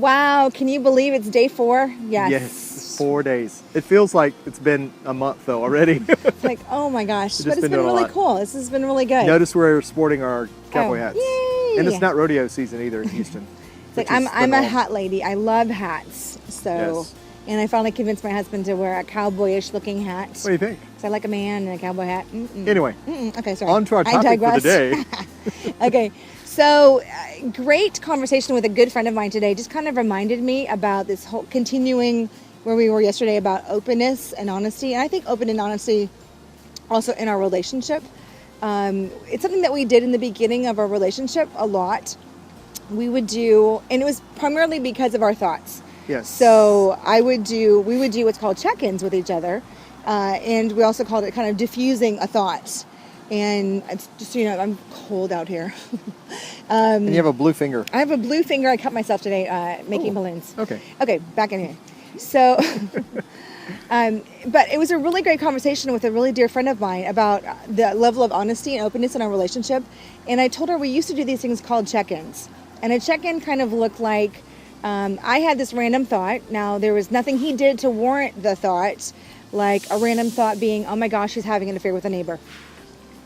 Wow, can you believe it's day 4? Yes. Yes, 4 days. It feels like it's been a month though already. Like, oh my gosh, but just it's been been doing a really lot. cool. This has been really good. Notice we're sporting our cowboy hats. Yay! And it's not rodeo season either in Houston. It's like I'm a hat lady. I love hats. So, Yes. and I finally convinced my husband to wear a cowboyish looking hat. What do you think? So I like a man in a cowboy hat. Anyway, Okay, sorry. on to our I topic for the digress. day. Okay, so great conversation with a good friend of mine today. Just kind of reminded me about this whole continuing where we were yesterday about openness and honesty. And I think open and honesty also in our relationship. It's something that we did in the beginning of our relationship a lot. We would do, and it was primarily because of our thoughts. Yes. So we would do what's called check-ins with each other. And we also called it kind of diffusing a thought. And it's just, I'm cold out here. And you have a blue finger. I have a blue finger. I cut myself today making balloons. Okay. Okay, back in here. So, but it was a really great conversation with a really dear friend of mine about the level of honesty and openness in our relationship. And I told her we used to do these things called check-ins. And a check-in kind of looked like I had this random thought. Now, there was nothing he did to warrant the thought, like a random thought being, oh my gosh, he's having an affair with a neighbor.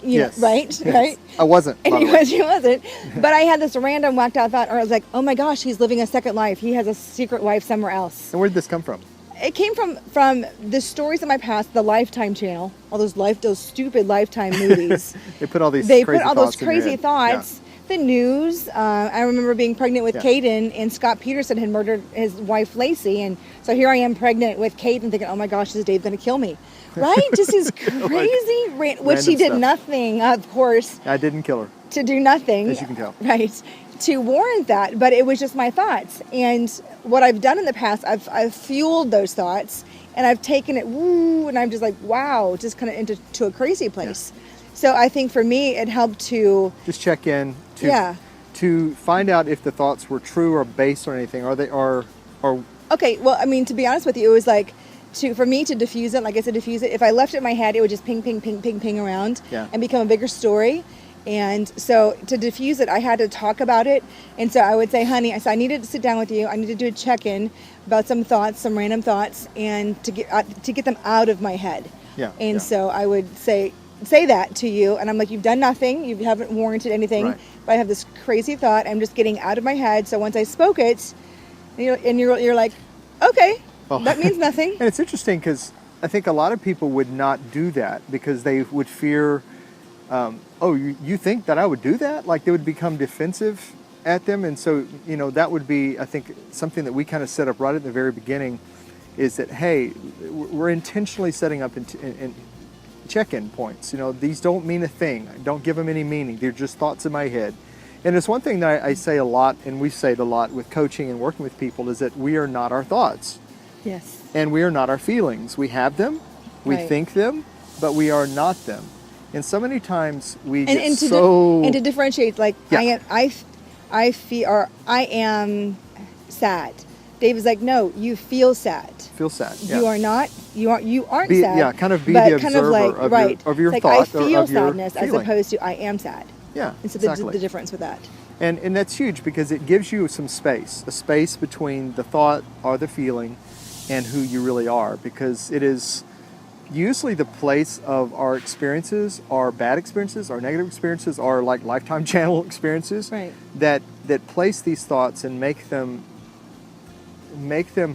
Yes. Right? Yes. Right? I wasn't. And by the way. he wasn't. But I had this random whacked out thought, or I was like, oh my gosh, he's living a second life. He has a secret wife somewhere else. And where did this come from? It came from the stories of my past, the Lifetime channel, all those stupid Lifetime movies. They put all these They crazy put all those thoughts in your crazy head. thoughts. The news. I remember being pregnant with Yeah. Caden, and Scott Peterson had murdered his wife Lacey, and so here I am pregnant with Caden, thinking, "Oh my gosh, is Dave going to kill me?" Right? Just his crazy, which he did stuff. nothing, of course, Yeah. I didn't kill her, to do nothing. as you can tell. Right, to warrant that, but it was just my thoughts. And what I've done in the past, I've fueled those thoughts, and I've taken it, woo, and I'm just like, wow, just kind of into a crazy place. Yeah. So I think for me, it helped to just check in to Yeah. to find out if the thoughts were true or based on anything. Are they or Okay, well, I mean, to be honest with you, it was like for me to diffuse it, like I said, diffuse it. If I left it in my head, it would just ping, ping, ping, ping, ping around and become a bigger story. And so to diffuse it, I had to talk about it. And so I would say, honey, I needed to sit down with you. I need to do a check-in about some thoughts, some random thoughts, and to get them out of my head. Yeah. And yeah. so I would say that to you, and I'm like, you've done nothing, you haven't warranted anything, Right. but I have this crazy thought. I'm just getting out of my head. So once I spoke it, you're like, okay, Well, that means nothing. And it's interesting because I think a lot of people would not do that because they would fear, oh, you think that I would do that? Like they would become defensive at them. And so, that would be, I think, something that we kind of set up right at the very beginning is that, hey, we're intentionally setting up in check-in points. These don't mean a thing. Don't give them any meaning. They're just thoughts in my head. And it's one thing that I say a lot, and we say it a lot with coaching and working with people, is that we are not our thoughts. Yes. And we are not our feelings. We have them, we Right. think them, but we are not them. And so many times we get And to differentiate, like Yeah. I am sad. Dave is like, no, you feel sad. feel sad. Yeah. You are not. You aren't Be- sad. yeah, kind of be but the kind of observer like, of your- right. of your It's like, thought I or feel of your sadness as feeling. opposed to I am sad. Yeah, And so exactly. the difference with that. And that's huge because it gives you some space, a space between the thought or the feeling and who you really are, because it is usually the place of our experiences, our bad experiences, our negative experiences, our like Lifetime channel experiences Right. that place these thoughts and make them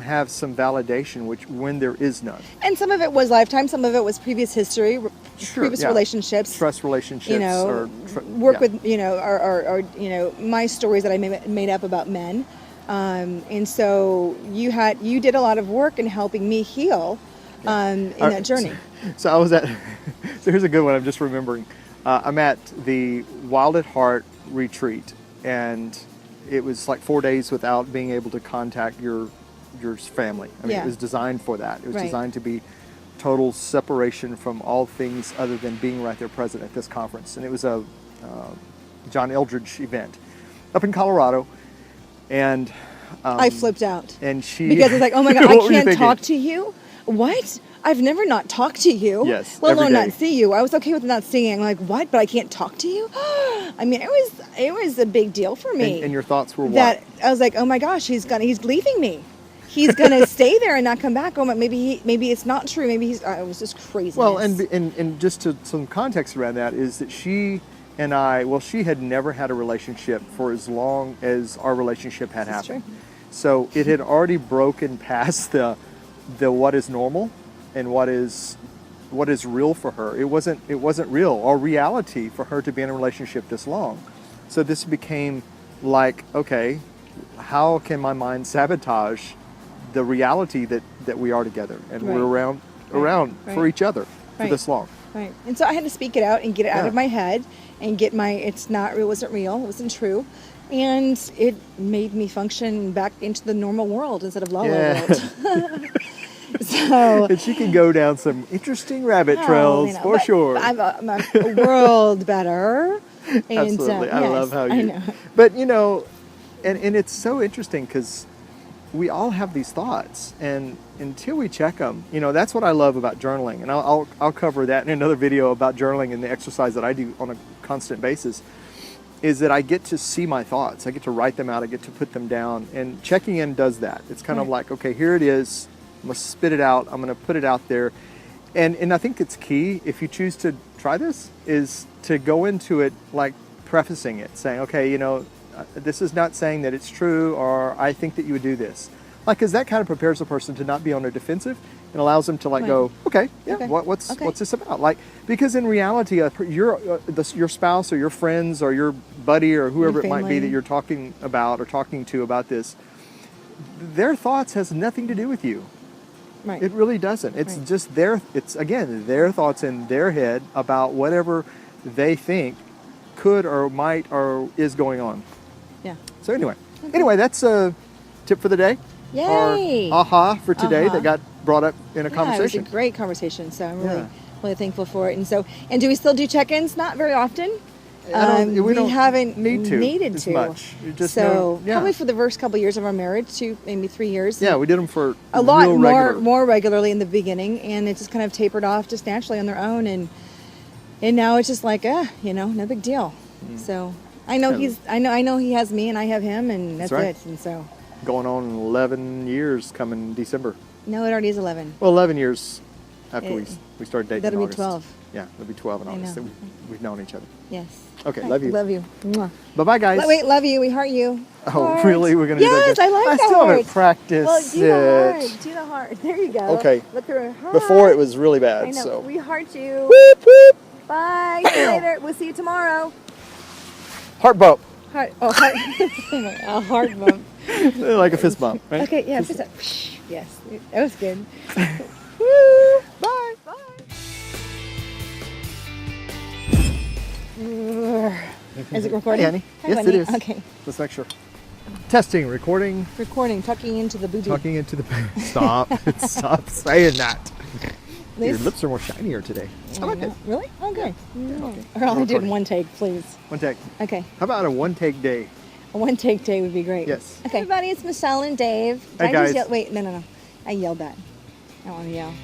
have some validation, which when there is none. And some of it was Lifetime, some of it was previous history, Sure, previous yeah. relationships. Trust relationships, Work yeah. with, or my stories that I made up about men. And so you did a lot of work in helping me heal in that journey. So I was at, so here's a good one I'm just remembering. I'm at the Wild at Heart retreat, and it was like 4 days without being able to contact your family. I mean, Yeah. it was designed for that. It was Right. designed to be total separation from all things other than being right there present at this conference. And it was a John Eldridge event up in Colorado. And I flipped out. and she Because it's like, oh my God, What I were you can't thinking? talk to you? What? I've never not talked to you. Yes, Let every alone day. not see you. I was okay with not seeing. I'm like, what? But I can't talk to you? I mean, it was a big deal for me. And your thoughts were what? That I was like, oh my gosh, he's leaving me. He's gonna stay there and not come back. Oh, maybe it's not true. Maybe he's. It was just crazy. Well, and just to some context around that is that she and I, well, she had never had a relationship for as long as our relationship had This is happened. true. So it had already broken past the what is normal and what is real for her. It wasn't real or reality for her to be in a relationship this long. So this became like, okay, how can my mind sabotage the reality that we are together and Right. we're around Right. for each other for Right. this long. Right. And so I had to speak it out and get it out Yeah. of my head and get it wasn't real, it wasn't true. And it made me function back into the normal world instead of La La Yeah. world. So And she can go down some interesting rabbit trails for but sure. I'm a world better. And, Absolutely. I yes, love how I you. know. But and it's so interesting because we all have these thoughts, and until we check them, that's what I love about journaling. And I'll cover that in another video about journaling and the exercise that I do on a constant basis. Is that I get to see my thoughts, I get to write them out, I get to put them down, and checking in does that. It's kind of like, okay, here it is. I'm gonna spit it out. I'm gonna put it out there, and I think it's key if you choose to try this is to go into it like prefacing it, saying, okay, this is not saying that it's true, or I think that you would do this, because that kind of prepares a person to not be on the defensive and allows them to Right. go, okay, yeah, Okay. what's Okay. this about? Because in reality, your spouse or your friends or your buddy or whoever it might be family. that you're talking about or talking to about this, their thoughts has nothing to do with you. Right. It really doesn't. It's Right. just their thoughts in their head about whatever they think could or might or is going on. Yeah. So anyway, that's a tip for the day. Yay. Our aha for today Aha. that got brought up in a Yeah, it conversation. was a great conversation. So I'm Yeah. really thankful for it. And do we still do check-ins? Not very often. We don't haven't needed to. much. You just so know- yeah. probably for the first couple years of our marriage, maybe 3 years. Yeah, we did them for a lot real more regular. regularly in the beginning, and it just kind of tapered off just naturally on their own, and now it's just like no big deal. So I know Yeah. I know he has me and I have him, and that's right. it. And so Going on 11 years coming December. no, it already is 11. Well, 11 years after It- we started dating. that'll in be August. 12. Yeah, it'll be 12 in I August. know. that we've known each other. Yes. Okay, All love you. Love you. Mwah. Bye-bye, guys. Wait, love you. We heart you. Oh, Heart. really? We're going to do that Yes, again? I like I that still haven't heart. practiced Well, do the it. heart. Do the heart. There you go. Okay. Look through heart. Before it was really bad, I know. so. We heart you. Whoop, whoop. Bye. See you later. We'll see you tomorrow. Heart bump. Heart. Oh, heart. A heart bump. Like a fist bump, right? Okay. Yeah. Fist up. Yes. That was good. Woo. Bye. Bye. Is it recording? Hey, honey. Hi, Yes, bunny. it is. Okay. Let's make sure. Testing, recording, Recording. Tucking into the booty. talking into the... Stop. Stop saying that. Your This- lips are more shinier today. I like it. Really? Okay. okay. Or I'll do it in Recording. one take, please. One take. Okay. How about a one-take day? A one take day would be great. Yes. Okay. Everybody, it's Michelle and Dave. Hey, I just guys. yelled, wait, no. I yelled that. I don't want to yell.